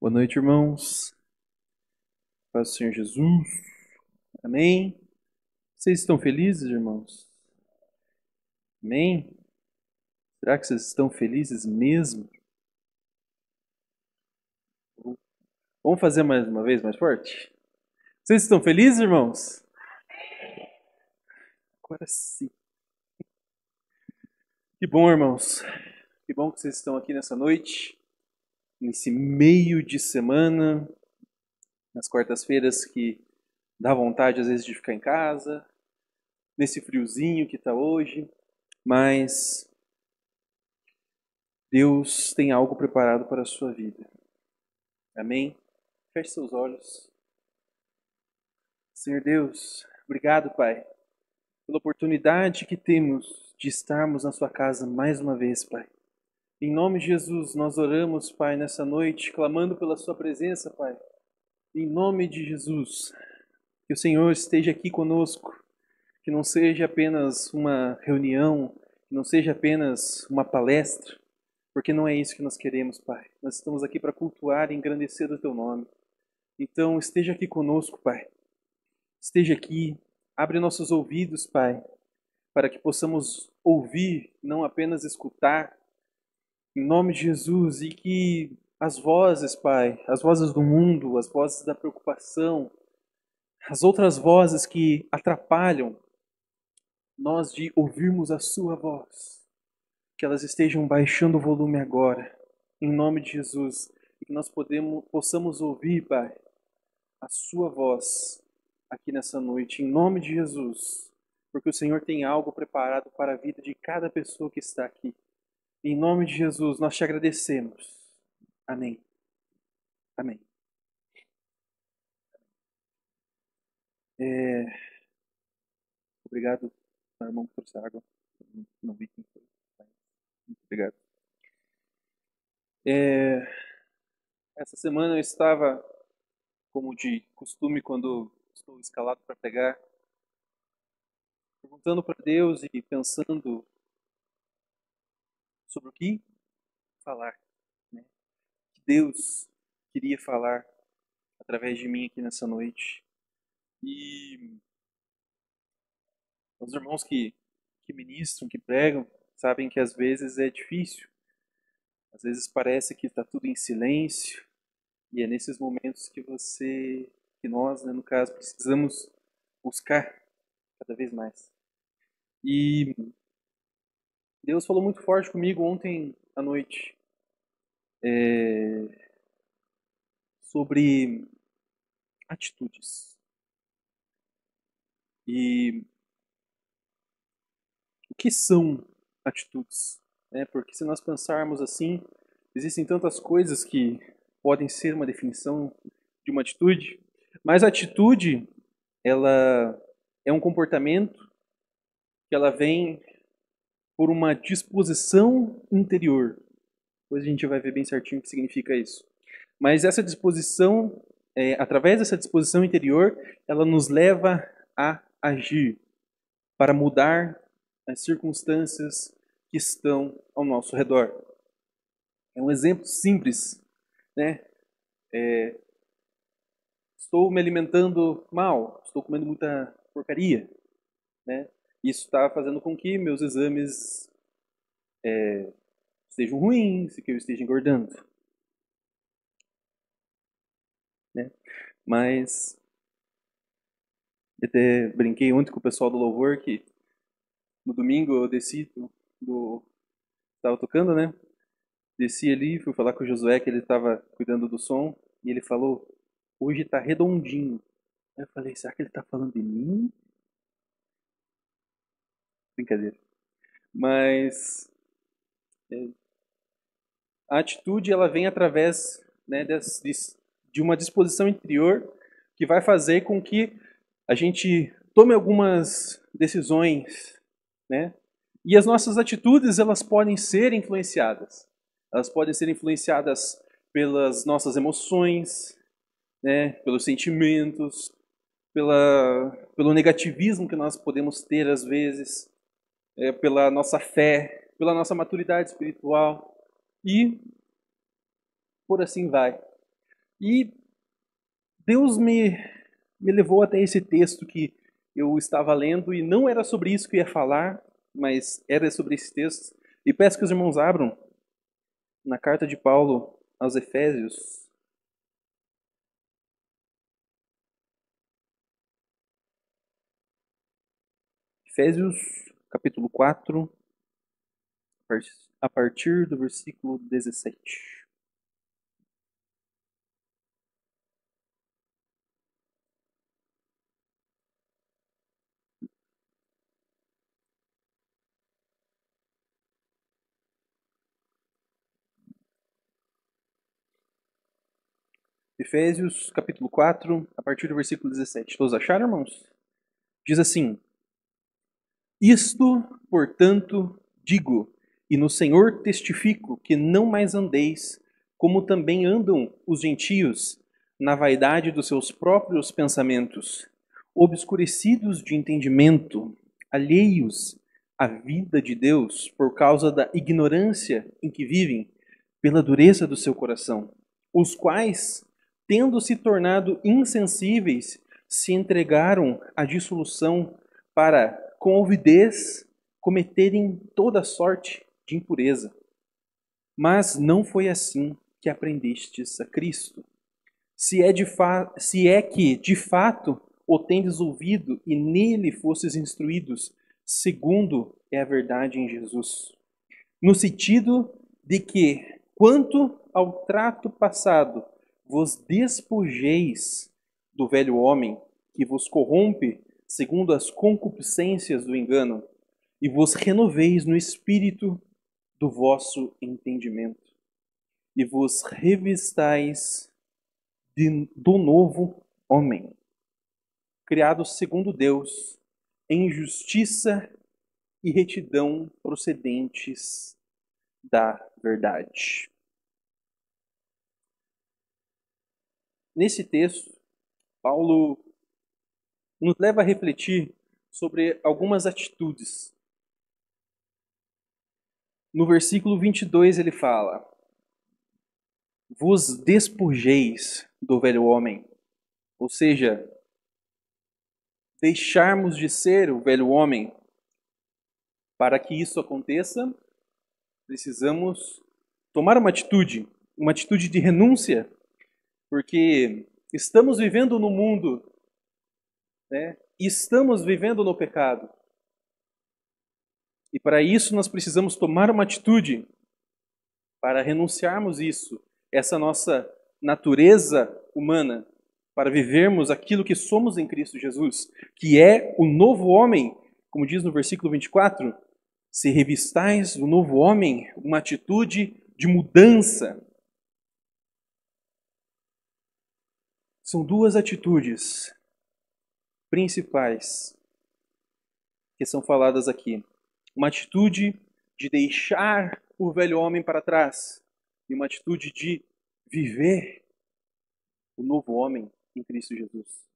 Boa noite, irmãos. Paz do Senhor Jesus. Amém. Vocês estão felizes, irmãos? Amém? Será que vocês estão felizes mesmo? Vamos fazer mais uma vez, mais forte? Vocês estão felizes, irmãos? Agora sim. Que bom, irmãos. Que bom que vocês estão aqui nessa noite, nesse meio de semana, nas quartas-feiras que dá vontade às vezes de ficar em casa, nesse friozinho que está hoje, mas Deus tem algo preparado para a sua vida. Amém? Feche seus olhos. Senhor Deus, obrigado, Pai, pela oportunidade que temos de estarmos na sua casa mais uma vez, Pai. Em nome de Jesus, nós oramos, Pai, nessa noite, clamando pela sua presença, Pai. Em nome de Jesus, que o Senhor esteja aqui conosco, que não seja apenas uma reunião, que não seja apenas uma palestra, porque não é isso que nós queremos, Pai. Nós estamos aqui para cultuar e engrandecer o teu nome. Então, esteja aqui conosco, Pai. Esteja aqui, abre nossos ouvidos, Pai, para que possamos ouvir, não apenas escutar, em nome de Jesus, e que as vozes, Pai, as vozes do mundo, as vozes da preocupação, as outras vozes que atrapalham nós de ouvirmos a Sua voz, que elas estejam baixando o volume agora, em nome de Jesus, e que nós possamos ouvir, Pai, a Sua voz aqui nessa noite, em nome de Jesus, porque o Senhor tem algo preparado para a vida de cada pessoa que está aqui. Em nome de Jesus, nós te agradecemos. Amém. Amém. É, Obrigado, meu irmão, por essa água. Não vi quem foi. Muito obrigado. É, Essa semana eu estava, como de costume, quando estou escalado para pregar, perguntando para Deus e pensando sobre o que falar, né? Que Deus queria falar através de mim aqui nessa noite. E os irmãos que ministram, que pregam, sabem que às vezes é difícil. Às vezes parece que está tudo em silêncio. E é nesses momentos que nós, né, no caso, precisamos buscar cada vez mais. E Deus falou muito forte comigo ontem à noite é, sobre atitudes. E o que são atitudes? Né? Porque se nós pensarmos assim, existem tantas coisas que podem ser uma definição de uma atitude, mas a atitude, ela é um comportamento que ela vem por uma disposição interior. Depois a gente vai ver bem certinho o que significa isso. Mas essa disposição, através dessa disposição interior, ela nos leva a agir para mudar as circunstâncias que estão ao nosso redor. É um exemplo simples, né? Estou me alimentando mal, estou comendo muita porcaria, né? Isso está fazendo com que meus exames estejam ruins e que eu esteja engordando, né? Mas eu até brinquei ontem com o pessoal do louvor que no domingo eu desci estava tocando, né? Desci ali, fui falar com o Josué que ele estava cuidando do som e ele falou: "Hoje está redondinho". Aí eu falei: "Será que ele está falando de mim?" Brincadeira. Mas a atitude ela vem através, né, de uma disposição interior que vai fazer com que a gente tome algumas decisões, né? E as nossas atitudes elas podem ser influenciadas. Elas podem ser influenciadas pelas nossas emoções, né? Pelos sentimentos, pelo negativismo que nós podemos ter às vezes, pela nossa fé, pela nossa maturidade espiritual e por assim vai. E Deus me levou até esse texto que eu estava lendo e não era sobre isso que eu ia falar, mas era sobre esse texto. E peço que os irmãos abram na carta de Paulo aos Efésios. Efésios, capítulo 4, a partir do versículo 17. Efésios, capítulo 4, a partir do versículo 17. Todos acharam, irmãos? Diz assim: Isto, portanto, digo, e no Senhor testifico, que não mais andeis como também andam os gentios, na vaidade dos seus próprios pensamentos, obscurecidos de entendimento, alheios à vida de Deus por causa da ignorância em que vivem, pela dureza do seu coração, os quais, tendo se tornado insensíveis, se entregaram à dissolução para, com avidez, cometerem toda sorte de impureza. Mas não foi assim que aprendestes a Cristo. Se é que, de fato, o tendes ouvido e nele fostes instruídos, segundo é a verdade em Jesus. No sentido de que, quanto ao trato passado, vos despojeis do velho homem, que vos corrompe segundo as concupiscências do engano, e vos renoveis no espírito do vosso entendimento, e vos revistais do novo homem, criado segundo Deus, em justiça e retidão procedentes da verdade. Nesse texto, Paulo nos leva a refletir sobre algumas atitudes. No versículo 22 ele fala: vos despojeis do velho homem. Ou seja, deixarmos de ser o velho homem. Para que isso aconteça, precisamos tomar uma atitude de renúncia, porque estamos vivendo no mundo, né? Estamos vivendo no pecado. E para isso nós precisamos tomar uma atitude para renunciarmos isso, essa nossa natureza humana, para vivermos aquilo que somos em Cristo Jesus, que é o novo homem, como diz no versículo 24, se revistais do novo homem, uma atitude de mudança. São duas atitudes principais que são faladas aqui. Uma atitude de deixar o velho homem para trás e uma atitude de viver o novo homem em Cristo Jesus.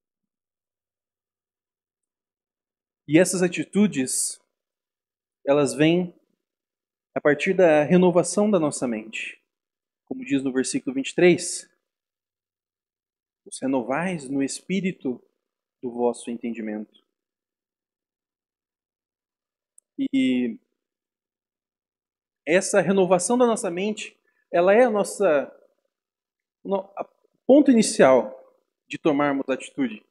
E essas atitudes, elas vêm a partir da renovação da nossa mente. Como diz no versículo 23, os renovais no espírito do vosso entendimento. E essa renovação da nossa mente, ela é o ponto inicial de tomarmos a atitude,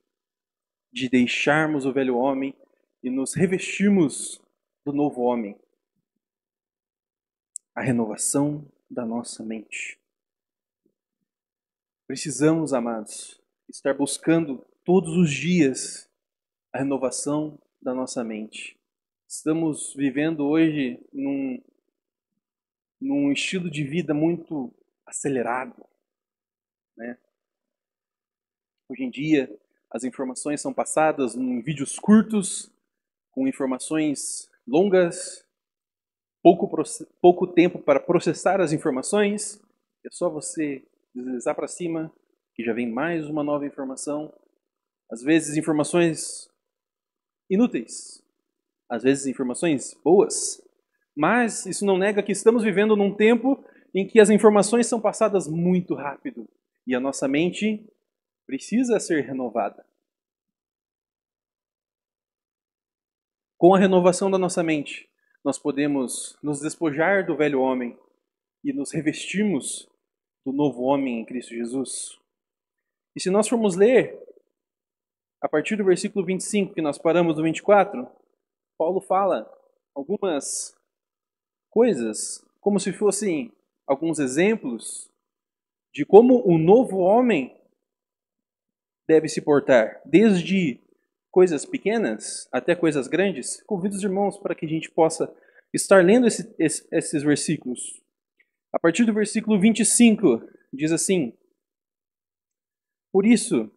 de deixarmos o velho homem e nos revestirmos do novo homem. A renovação da nossa mente. Precisamos, amados, estar buscando todos os dias a renovação da nossa mente. Estamos vivendo hoje num estilo de vida muito acelerado, né? Hoje em dia, as informações são passadas em vídeos curtos, com informações longas, pouco tempo para processar as informações. É só você deslizar para cima, que já vem mais uma nova informação. Às vezes informações inúteis, às vezes informações boas. Mas isso não nega que estamos vivendo num tempo em que as informações são passadas muito rápido. E a nossa mente precisa ser renovada. Com a renovação da nossa mente, nós podemos nos despojar do velho homem e nos revestirmos do novo homem em Cristo Jesus. E se nós formos ler, a partir do versículo 25, que nós paramos no 24, Paulo fala algumas coisas, como se fossem alguns exemplos de como o novo homem deve se portar, desde coisas pequenas até coisas grandes. Convido os irmãos para que a gente possa estar lendo esses versículos. A partir do versículo 25, diz assim: Por isso,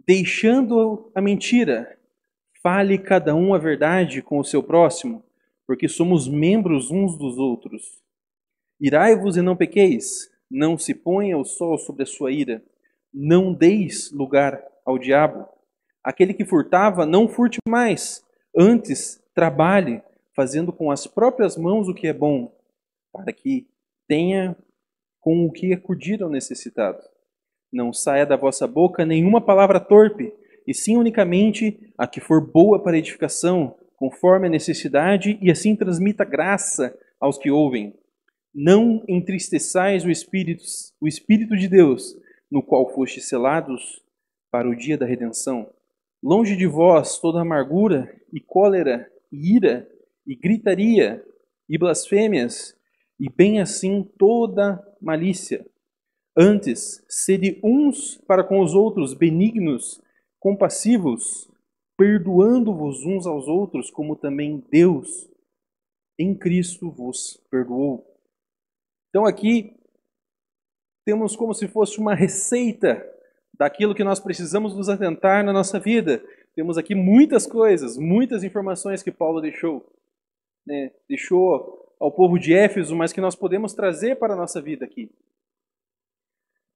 deixando a mentira, fale cada um a verdade com o seu próximo, porque somos membros uns dos outros. Irai-vos e não pequeis, não se ponha o sol sobre a sua ira, não deis lugar ao diabo. Aquele que furtava, não furte mais, antes trabalhe, fazendo com as próprias mãos o que é bom, para que tenha com o que acudir ao necessitado. Não saia da vossa boca nenhuma palavra torpe, e sim unicamente a que for boa para edificação, conforme a necessidade, e assim transmita graça aos que ouvem. Não entristeçais o Espírito de Deus, no qual fostes selados para o dia da redenção. Longe de vós toda amargura e cólera e ira e gritaria e blasfêmias, e bem assim toda malícia. Antes, sede uns para com os outros benignos, compassivos, perdoando-vos uns aos outros, como também Deus em Cristo vos perdoou. Então aqui temos como se fosse uma receita daquilo que nós precisamos nos atentar na nossa vida. Temos aqui muitas coisas, muitas informações que Paulo deixou, né? Deixou ao povo de Éfeso, mas que nós podemos trazer para a nossa vida aqui.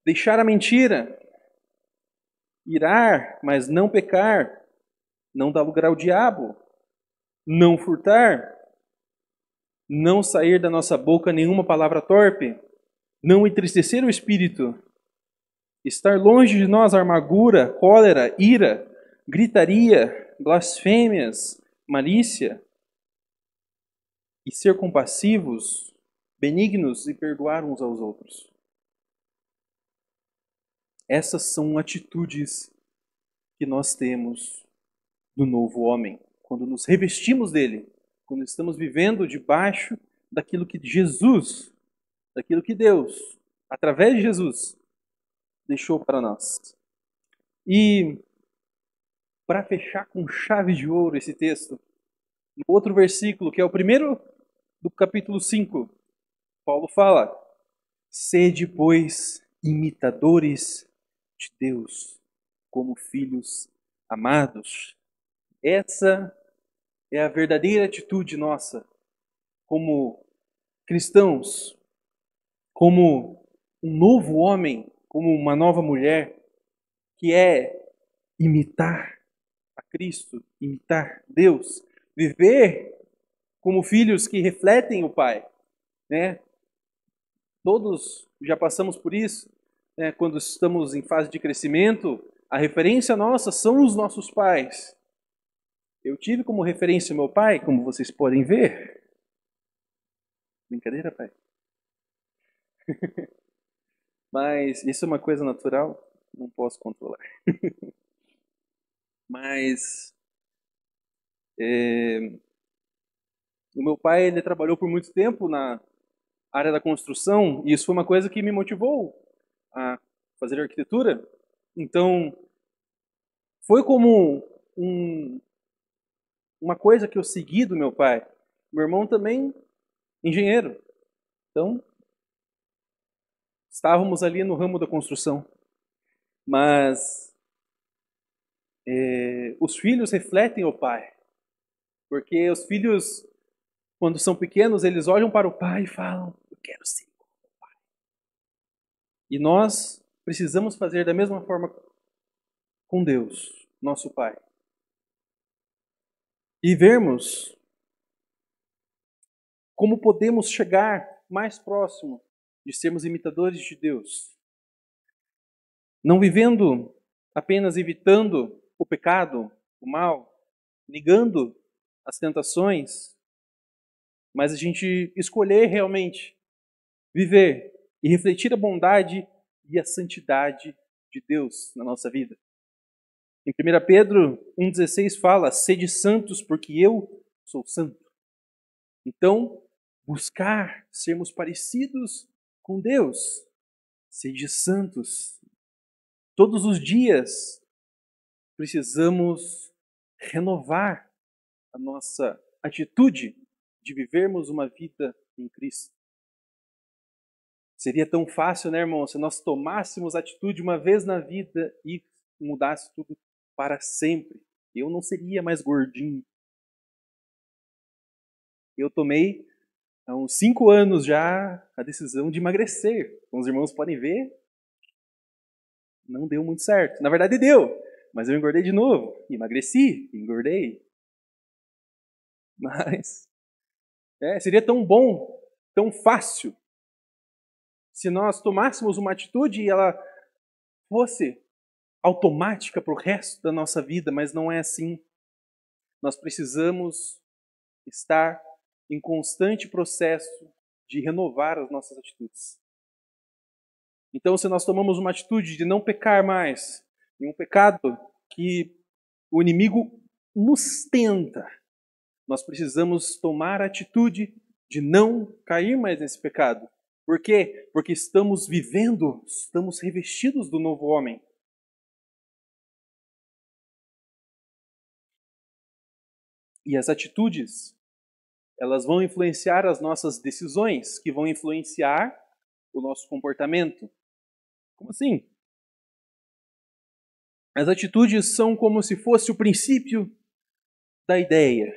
Deixar a mentira, irar, mas não pecar, não dar lugar ao diabo, não furtar, não sair da nossa boca nenhuma palavra torpe, não entristecer o espírito, estar longe de nós a amargura, cólera, ira, gritaria, blasfêmias, malícia, e ser compassivos, benignos e perdoar uns aos outros. Essas são atitudes que nós temos do novo homem, quando nos revestimos dele, quando estamos vivendo debaixo daquilo que Jesus, daquilo que Deus, através de Jesus, deixou para nós. E para fechar com chave de ouro esse texto, no outro versículo, que é o primeiro do capítulo 5, Paulo fala: Sede, pois, imitadores de Deus, como filhos amados. Essa é a verdadeira atitude nossa, como cristãos, como um novo homem, como uma nova mulher, que é imitar a Cristo, imitar Deus, viver como filhos que refletem o Pai, né? Todos já passamos por isso, né? Quando estamos em fase de crescimento, a referência nossa são os nossos pais. Eu tive como referência o meu pai, como vocês podem ver. Brincadeira, pai? Mas isso é uma coisa natural, não posso controlar. Mas o meu pai, ele trabalhou por muito tempo na área da construção, e isso foi uma coisa que me motivou a fazer arquitetura. Então, foi como uma coisa que eu segui do meu pai. Meu irmão também, engenheiro. Então, estávamos ali no ramo da construção. Mas os filhos refletem o pai. Porque os filhos, quando são pequenos, eles olham para o pai e falam: eu quero ser como o pai. E nós precisamos fazer da mesma forma com Deus, nosso Pai. E vermos como podemos chegar mais próximo de sermos imitadores de Deus. Não vivendo apenas evitando o pecado, o mal, negando as tentações, mas a gente escolher realmente viver e refletir a bondade e a santidade de Deus na nossa vida. Em 1 Pedro 1,16 fala: sede santos, porque eu sou santo. Então, buscar sermos parecidos com Deus, sede santos. Todos os dias precisamos renovar a nossa atitude de vivermos uma vida em Cristo. Seria tão fácil, né, irmão, se nós tomássemos atitude uma vez na vida e mudasse tudo para sempre. Eu não seria mais gordinho. Eu tomei há uns 5 anos já a decisão de emagrecer. Como os irmãos podem ver, não deu muito certo. Na verdade deu, mas eu engordei de novo. Emagreci, engordei. Mas seria tão bom, tão fácil, se nós tomássemos uma atitude e ela fosse automática para o resto da nossa vida, mas não é assim. Nós precisamos estar em constante processo de renovar as nossas atitudes. Então, se nós tomamos uma atitude de não pecar mais, em um pecado que o inimigo nos tenta, nós precisamos tomar a atitude de não cair mais nesse pecado. Por quê? Porque estamos vivendo, estamos revestidos do novo homem. E as atitudes, elas vão influenciar as nossas decisões, que vão influenciar o nosso comportamento. Como assim? As atitudes são como se fosse o princípio da ideia,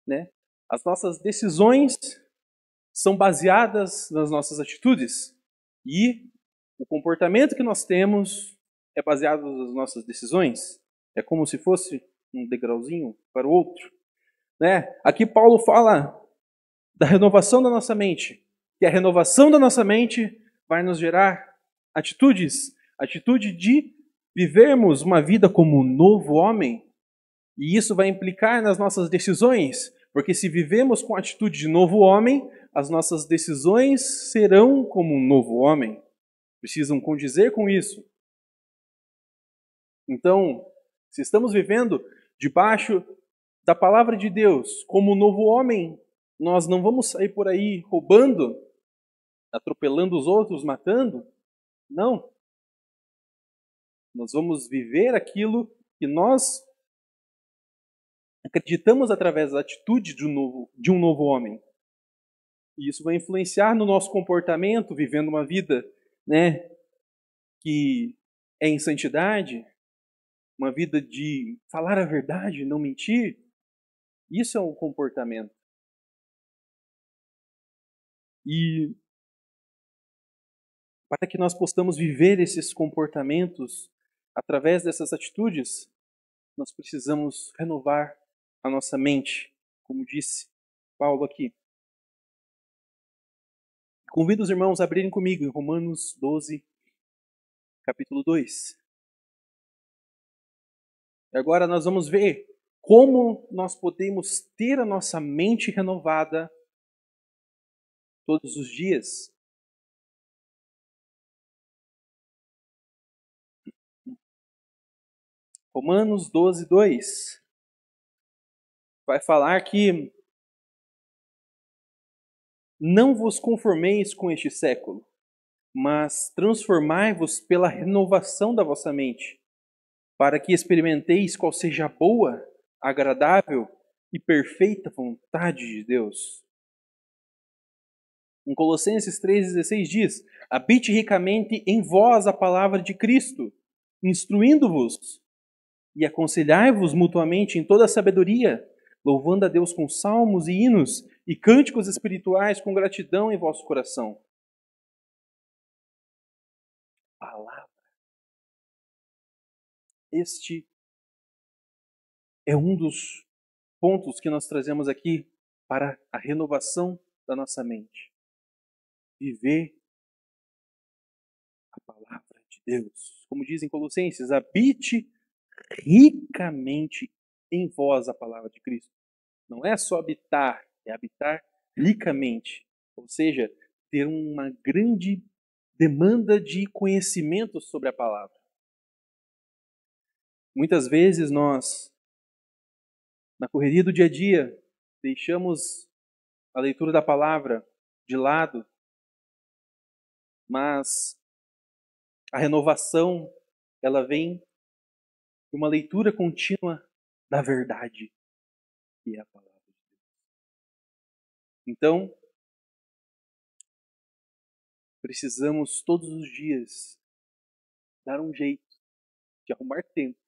né? As nossas decisões são baseadas nas nossas atitudes e o comportamento que nós temos é baseado nas nossas decisões. É como se fosse um degrauzinho para o outro, né? Aqui Paulo fala da renovação da nossa mente, que a renovação da nossa mente vai nos gerar atitude de vivermos uma vida como um novo homem, e isso vai implicar nas nossas decisões, porque se vivemos com a atitude de novo homem, as nossas decisões serão como um novo homem. Precisam condizer com isso. Então, se estamos vivendo debaixo da palavra de Deus como um novo homem, nós não vamos sair por aí roubando, atropelando os outros, matando. Não. Nós vamos viver aquilo que nós acreditamos através da atitude de um novo homem. E isso vai influenciar no nosso comportamento, vivendo uma vida, né, que é em santidade, uma vida de falar a verdade, não mentir. Isso é um comportamento. E para que nós possamos viver esses comportamentos através dessas atitudes, nós precisamos renovar a nossa mente, como disse Paulo aqui. Convido os irmãos a abrirem comigo em Romanos 12, capítulo 2. E agora nós vamos ver como nós podemos ter a nossa mente renovada todos os dias. Romanos 12, 2 vai falar que não vos conformeis com este século, mas transformai-vos pela renovação da vossa mente, para que experimenteis qual seja a boa, agradável e perfeita vontade de Deus. Em Colossenses 3,16 diz: habite ricamente em vós a palavra de Cristo, instruindo-vos e aconselhai-vos mutuamente em toda a sabedoria, louvando a Deus com salmos e hinos e cânticos espirituais com gratidão em vosso coração. Palavra. Este é um dos pontos que nós trazemos aqui para a renovação da nossa mente. Viver a palavra de Deus. Como diz em Colossenses, habite ricamente em vós a palavra de Cristo. Não é só habitar, é habitar ricamente. Ou seja, ter uma grande demanda de conhecimento sobre a palavra. Muitas vezes nós, na correria do dia a dia, deixamos a leitura da palavra de lado, mas a renovação, ela vem de uma leitura contínua da verdade, que é a palavra de Deus. Então, precisamos todos os dias dar um jeito de arrumar tempo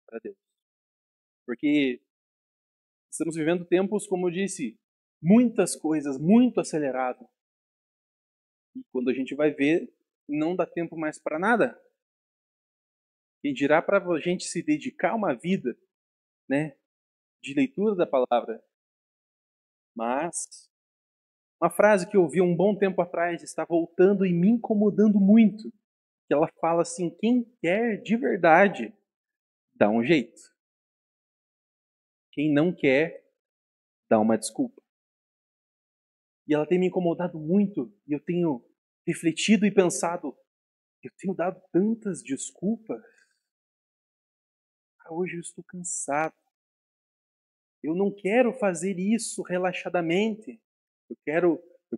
para Deus. Porque estamos vivendo tempos, como eu disse, muitas coisas, muito acelerado. E quando a gente vai ver, não dá tempo mais para nada. Quem dirá para a gente se dedicar a uma vida, né, de leitura da palavra. Mas uma frase que eu ouvi um bom tempo atrás está voltando e me incomodando muito. Que ela fala assim: quem quer de verdade, dá um jeito. Quem não quer, dá uma desculpa. E ela tem me incomodado muito, e eu tenho refletido e pensado, eu tenho dado tantas desculpas. Hoje eu estou cansado. Eu não quero fazer isso relaxadamente. Eu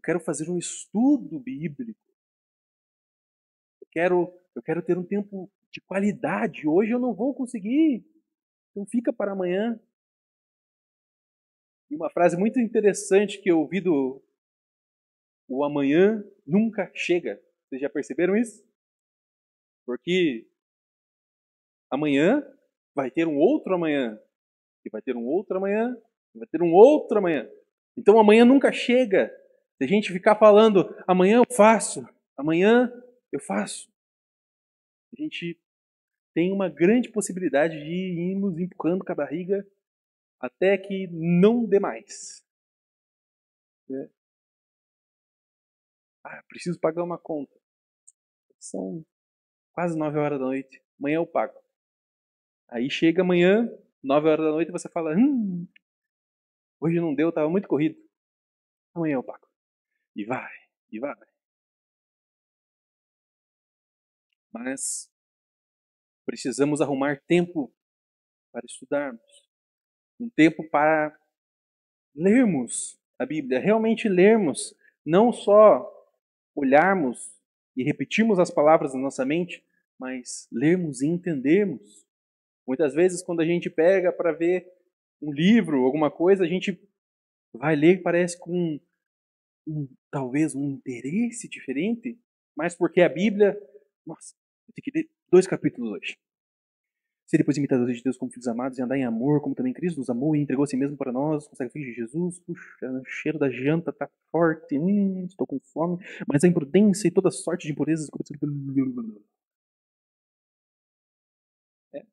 quero fazer um estudo bíblico. Eu quero ter um tempo de qualidade. Hoje eu não vou conseguir. Então fica para amanhã. E uma frase muito interessante que eu ouvi do o amanhã nunca chega. Vocês já perceberam isso? Porque amanhã vai ter um outro amanhã. E vai ter um outro amanhã. E vai ter um outro amanhã. Então amanhã nunca chega. Se a gente ficar falando, amanhã eu faço, amanhã eu faço, a gente tem uma grande possibilidade de irmos empurrando com a barriga até que não dê mais. Preciso pagar uma conta. São quase 9 horas da noite. Amanhã eu pago. Aí chega amanhã, 9 horas da noite, e você fala, hoje não deu, estava muito corrido. Amanhã eu pago. E vai, e vai. Mas precisamos arrumar tempo para estudarmos. Um tempo para lermos a Bíblia, realmente lermos, não só olharmos e repetirmos as palavras na nossa mente, mas lermos e entendermos. Muitas vezes, quando a gente pega para ver um livro, alguma coisa, a gente vai ler, parece com talvez um interesse diferente, mas porque a Bíblia, nossa, eu tenho que ler 2 capítulos hoje. Ser depois imitadores de Deus como filhos amados e andar em amor, como também Cristo nos amou e entregou a si mesmo para nós, com o sacrifício de Jesus. Puxa, o cheiro da janta tá forte, estou com fome, mas a imprudência e toda sorte de impurezas. É.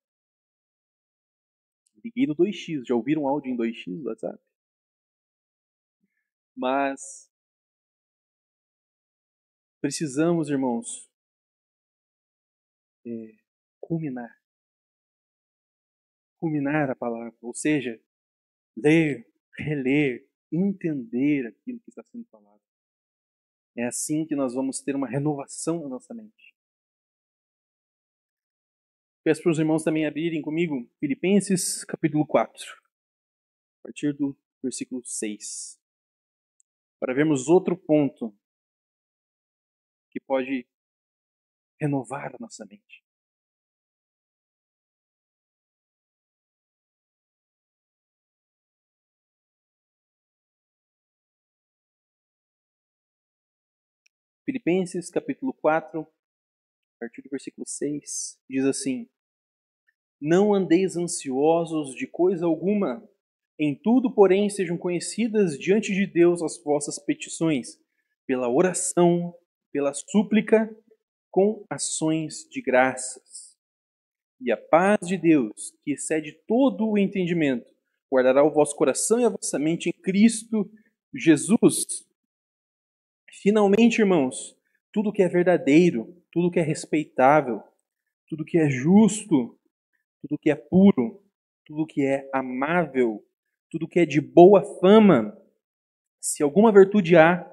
Liguei no 2x, já ouviram um áudio em 2x do WhatsApp? Mas precisamos, irmãos, culminar a palavra, ou seja, ler, reler, entender aquilo que está sendo falado. É assim que nós vamos ter uma renovação na nossa mente. Peço para os irmãos também abrirem comigo Filipenses capítulo 4, a partir do versículo 6, para vermos outro ponto que pode renovar a nossa mente. Filipenses capítulo 4, a partir do versículo 6, diz assim: Não andeis ansiosos de coisa alguma, em tudo, porém, sejam conhecidas diante de Deus as vossas petições, pela oração, pela súplica, com ações de graças. E a paz de Deus, que excede todo o entendimento, guardará o vosso coração e a vossa mente em Cristo Jesus. Finalmente, irmãos, tudo que é verdadeiro, tudo que é respeitável, tudo que é justo, tudo que é puro, tudo que é amável, tudo que é de boa fama, se alguma virtude há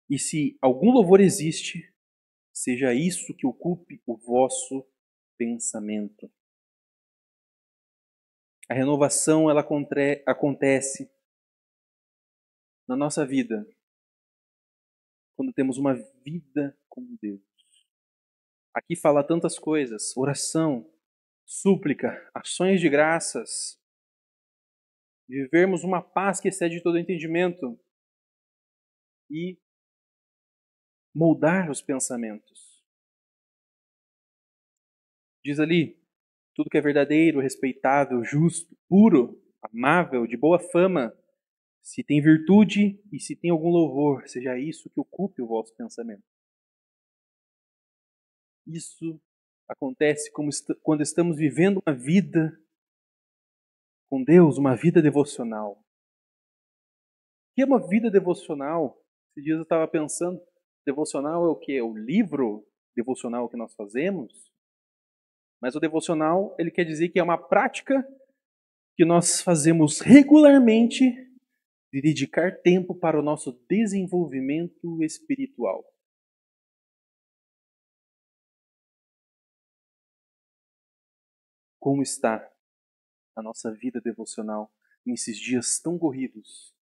e se algum louvor existe, seja isso que ocupe o vosso pensamento. A renovação ela acontece na nossa vida quando temos uma vida com Deus. Aqui fala tantas coisas: oração, súplica, ações de graças, vivermos uma paz que excede todo entendimento e moldar os pensamentos. Diz ali, tudo que é verdadeiro, respeitável, justo, puro, amável, de boa fama, se tem virtude e se tem algum louvor, seja isso que ocupe o vosso pensamento. Isso acontece quando estamos vivendo uma vida com Deus, uma vida devocional. O que é uma vida devocional? Esses dias eu estava pensando, devocional é o quê? O livro devocional que nós fazemos? Mas o devocional, ele quer dizer que é uma prática que nós fazemos regularmente de dedicar tempo para o nosso desenvolvimento espiritual. Como está a nossa vida devocional nesses dias tão corridos,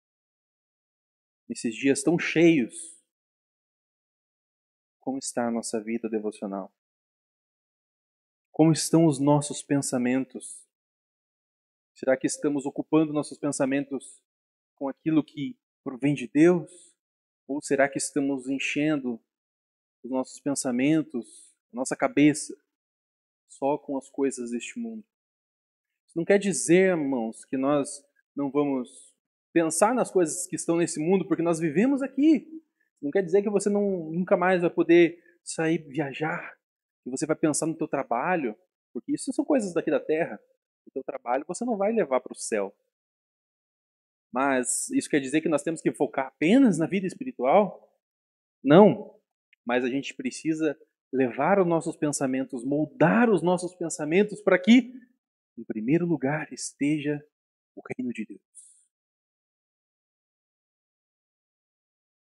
nesses dias tão cheios? Como está a nossa vida devocional? Como estão os nossos pensamentos? Será que estamos ocupando nossos pensamentos com aquilo que provém de Deus? Ou será que estamos enchendo os nossos pensamentos, a nossa cabeça, só com as coisas deste mundo? Isso não quer dizer, irmãos, que nós não vamos pensar nas coisas que estão nesse mundo, porque nós vivemos aqui. Não quer dizer que você nunca mais vai poder sair viajar, que você vai pensar no teu trabalho, porque isso são coisas daqui da terra. O teu trabalho você não vai levar para o céu. Mas isso quer dizer que nós temos que focar apenas na vida espiritual? Não. Mas a gente precisa levar os nossos pensamentos, moldar os nossos pensamentos para que, em primeiro lugar, esteja o reino de Deus.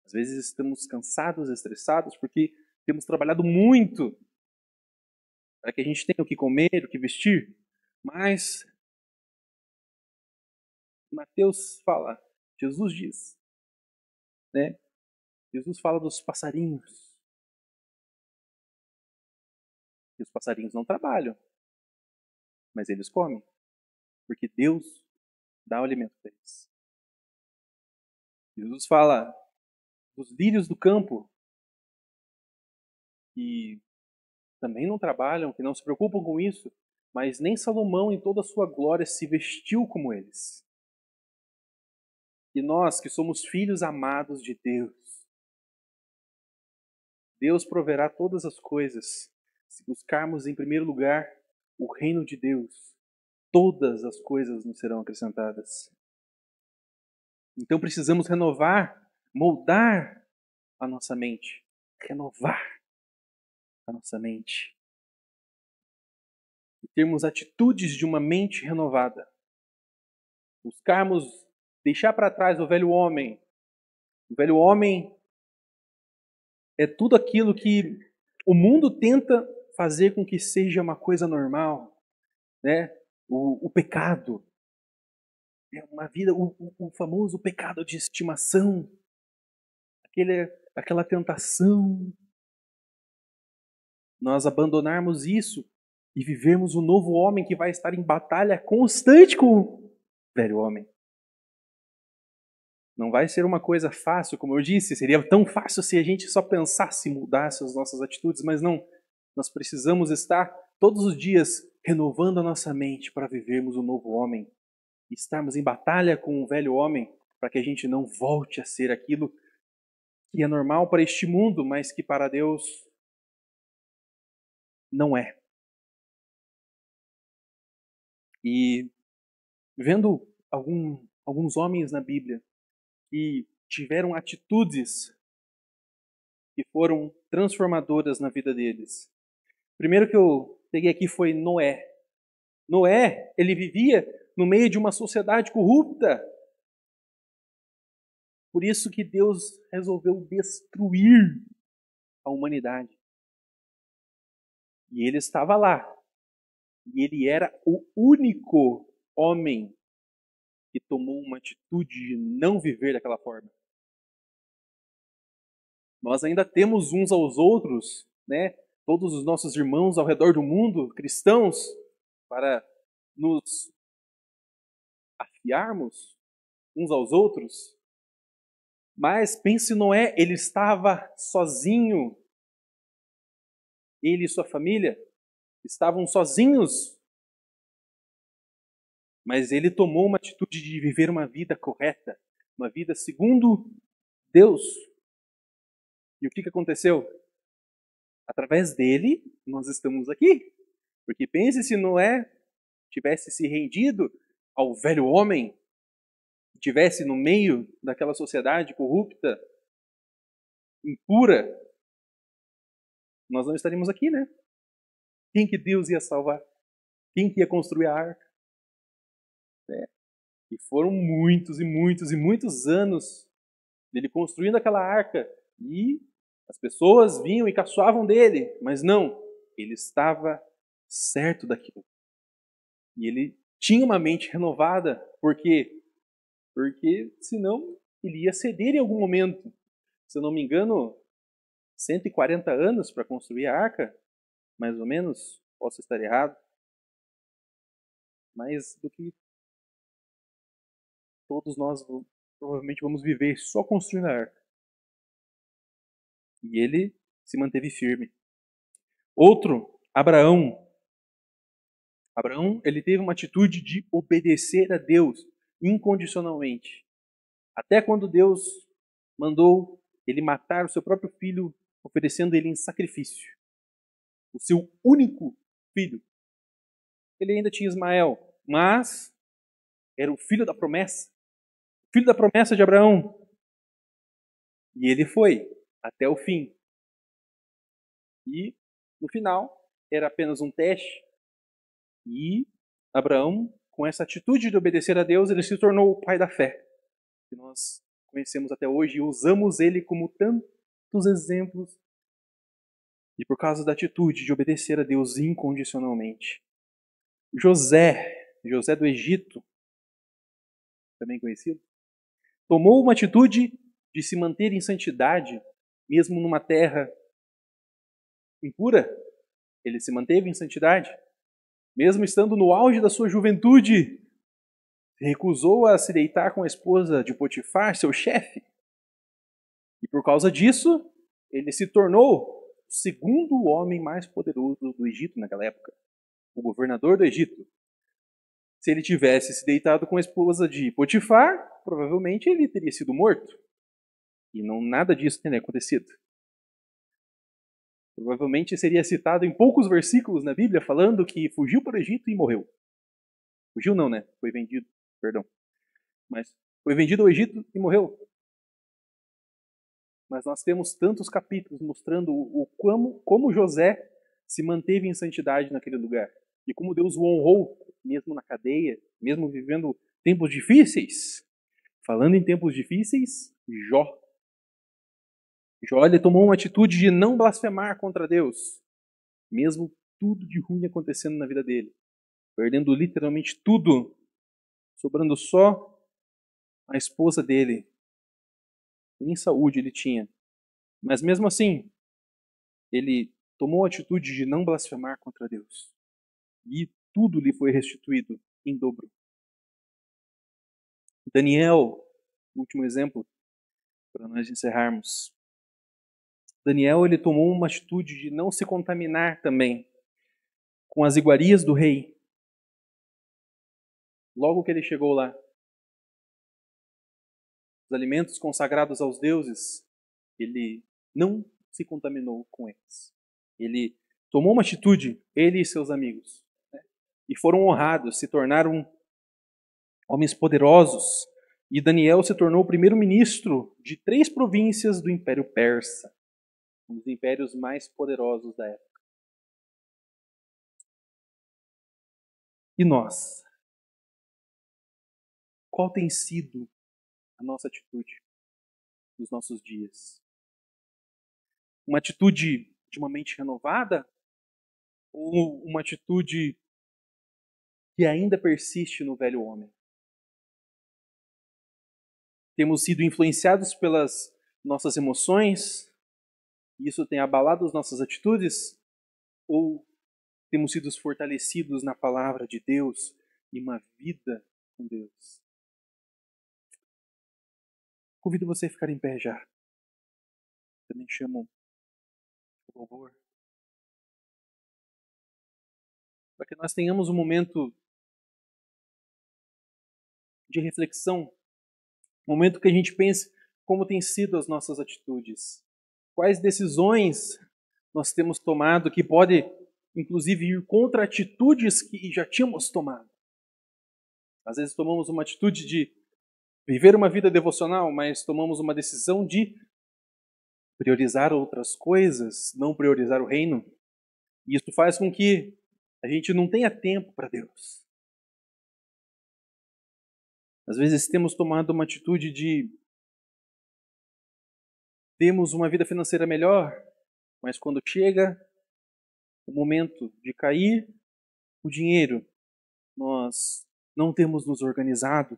Às vezes estamos cansados, estressados, porque temos trabalhado muito para que a gente tenha o que comer, o que vestir. Mas Mateus fala, Jesus diz, né? Jesus fala dos passarinhos. E os passarinhos não trabalham, mas eles comem, porque Deus dá o alimento para eles. Jesus fala dos lírios do campo, que também não trabalham, que não se preocupam com isso, mas nem Salomão em toda a sua glória se vestiu como eles. E nós, que somos filhos amados de Deus, Deus proverá todas as coisas. Se buscarmos em primeiro lugar o reino de Deus, todas as coisas nos serão acrescentadas. Então precisamos renovar, moldar a nossa mente, renovar a nossa mente. E termos atitudes de uma mente renovada. Buscarmos deixar para trás o velho homem. O velho homem é tudo aquilo que o mundo tenta fazer com que seja uma coisa normal, né? O pecado é uma vida, o famoso pecado de estimação, aquela tentação. Nós abandonarmos isso e vivermos o novo homem que vai estar em batalha constante com o velho homem. Não vai ser uma coisa fácil, como eu disse, seria tão fácil se a gente só pensasse em mudar essas nossas atitudes, mas não. Nós precisamos estar todos os dias renovando a nossa mente para vivermos o novo homem. E estarmos em batalha com o velho homem para que a gente não volte a ser aquilo que é normal para este mundo, mas que para Deus não é. E vendo alguns homens na Bíblia que tiveram atitudes que foram transformadoras na vida deles. primeiro que eu peguei aqui foi Noé. Noé, ele vivia no meio de uma sociedade corrupta. Por isso que Deus resolveu destruir a humanidade. E ele estava lá. E ele era o único homem que tomou uma atitude de não viver daquela forma. Nós ainda temos uns aos outros, né? Todos os nossos irmãos ao redor do mundo, cristãos, para nos afiarmos uns aos outros. Mas pense, Noé, ele estava sozinho. Ele e sua família estavam sozinhos. Mas ele tomou uma atitude de viver uma vida correta, uma vida segundo Deus. E o que aconteceu? Através dele, nós estamos aqui. Porque pense se Noé tivesse se rendido ao velho homem, tivesse no meio daquela sociedade corrupta, impura, nós não estaríamos aqui, né? Quem que Deus ia salvar? Quem que ia construir a arca? E foram muitos e muitos e muitos anos dele construindo aquela arca. E as pessoas vinham e caçoavam dele. Mas não, ele estava certo daquilo. E ele tinha uma mente renovada. Por quê? Porque senão ele ia ceder em algum momento. Se eu não me engano, 140 anos para construir a arca, mais ou menos, posso estar errado. Mais do que todos nós provavelmente vamos viver só construindo a arca. E ele se manteve firme. Outro, Abraão. Abraão, ele teve uma atitude de obedecer a Deus incondicionalmente. Até quando Deus mandou ele matar o seu próprio filho, oferecendo ele em sacrifício. O seu único filho. Ele ainda tinha Ismael, mas era o filho da promessa. O filho da promessa de Abraão. E ele foi até o fim. E, no final, era apenas um teste. E Abraão, com essa atitude de obedecer a Deus, ele se tornou o pai da fé. Que nós conhecemos até hoje e usamos ele como tantos exemplos. E por causa da atitude de obedecer a Deus incondicionalmente. José do Egito, também conhecido, tomou uma atitude de se manter em santidade, mesmo numa terra impura. Ele se manteve em santidade, mesmo estando no auge da sua juventude. Recusou a se deitar com a esposa de Potifar, seu chefe. E por causa disso, ele se tornou o segundo homem mais poderoso do Egito naquela época. O governador do Egito. Se ele tivesse se deitado com a esposa de Potifar, provavelmente ele teria sido morto. E não nada disso teria acontecido. Provavelmente seria citado em poucos versículos na Bíblia falando que fugiu para o Egito e morreu. Fugiu não, né? Foi vendido, perdão. Mas foi vendido ao Egito e morreu. Mas nós temos tantos capítulos mostrando como José se manteve em santidade naquele lugar. E como Deus o honrou, mesmo na cadeia, mesmo vivendo tempos difíceis. Falando em tempos difíceis, Jó. Jó, ele tomou uma atitude de não blasfemar contra Deus, mesmo tudo de ruim acontecendo na vida dele. Perdendo literalmente tudo, sobrando só a esposa dele. Nem saúde ele tinha. Mas mesmo assim, ele tomou a atitude de não blasfemar contra Deus. E tudo lhe foi restituído em dobro. Daniel, último exemplo, para nós encerrarmos. Daniel, ele tomou uma atitude de não se contaminar também com as iguarias do rei. Logo que ele chegou lá, os alimentos consagrados aos deuses, ele não se contaminou com eles. Ele tomou uma atitude, ele e seus amigos, né? E foram honrados, se tornaram homens poderosos. E Daniel se tornou o primeiro-ministro de 3 províncias do Império Persa, um dos impérios mais poderosos da época. E nós? Qual tem sido a nossa atitude nos nossos dias? Uma atitude de uma mente renovada? Ou uma atitude que ainda persiste no velho homem? Temos sido influenciados pelas nossas emoções, e isso tem abalado as nossas atitudes? Ou temos sido fortalecidos na palavra de Deus e uma vida com Deus? Convido você a ficar em pé já. Também chamo o louvor. Para que nós tenhamos um momento de reflexão, um momento que a gente pense como têm sido as nossas atitudes. Quais decisões nós temos tomado que pode, inclusive, ir contra atitudes que já tínhamos tomado. Às vezes tomamos uma atitude de viver uma vida devocional, mas tomamos uma decisão de priorizar outras coisas, não priorizar o reino. E isso faz com que a gente não tenha tempo para Deus. Às vezes temos tomado uma atitude de termos uma vida financeira melhor, mas quando chega o momento de cair o dinheiro, nós não temos nos organizado.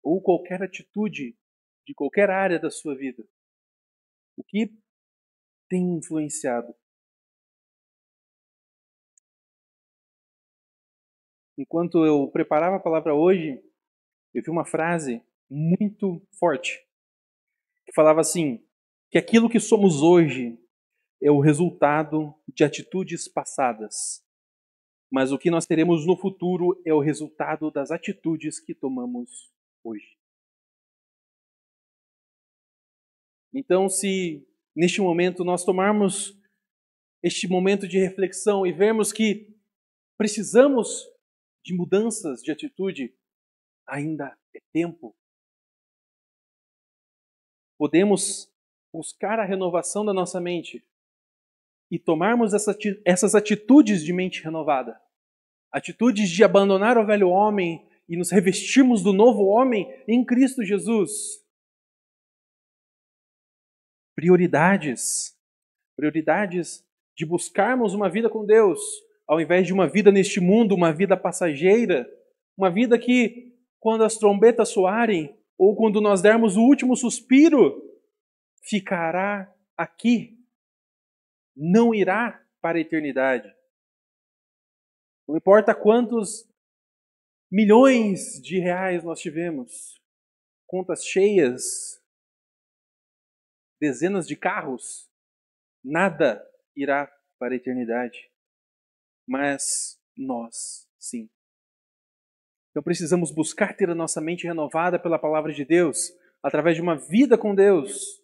Ou qualquer atitude de qualquer área da sua vida. O que tem influenciado? Enquanto eu preparava a palavra hoje, eu vi uma frase muito forte que falava assim, que aquilo que somos hoje é o resultado de atitudes passadas, mas o que nós teremos no futuro é o resultado das atitudes que tomamos hoje. Então, se neste momento nós tomarmos este momento de reflexão e vermos que precisamos de mudanças de atitude, ainda é tempo. Podemos buscar a renovação da nossa mente e tomarmos essas atitudes de mente renovada. Atitudes de abandonar o velho homem e nos revestirmos do novo homem em Cristo Jesus. Prioridades. Prioridades de buscarmos uma vida com Deus, ao invés de uma vida neste mundo, uma vida passageira, uma vida que, quando as trombetas soarem, ou quando nós dermos o último suspiro, ficará aqui, não irá para a eternidade. Não importa quantos milhões de reais nós tivemos, contas cheias, dezenas de carros, nada irá para a eternidade. Mas nós, sim. Então precisamos buscar ter a nossa mente renovada pela palavra de Deus, através de uma vida com Deus,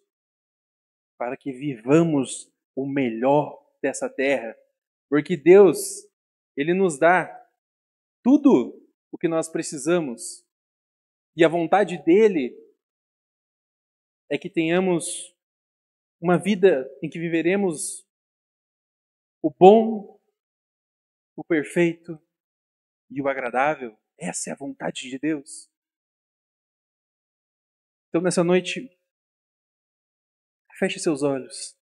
para que vivamos o melhor dessa terra. Porque Deus, Ele nos dá tudo o que nós precisamos. E a vontade dEle é que tenhamos uma vida em que viveremos o bom, o perfeito e o agradável. Essa é a vontade de Deus. Então, nessa noite, feche seus olhos.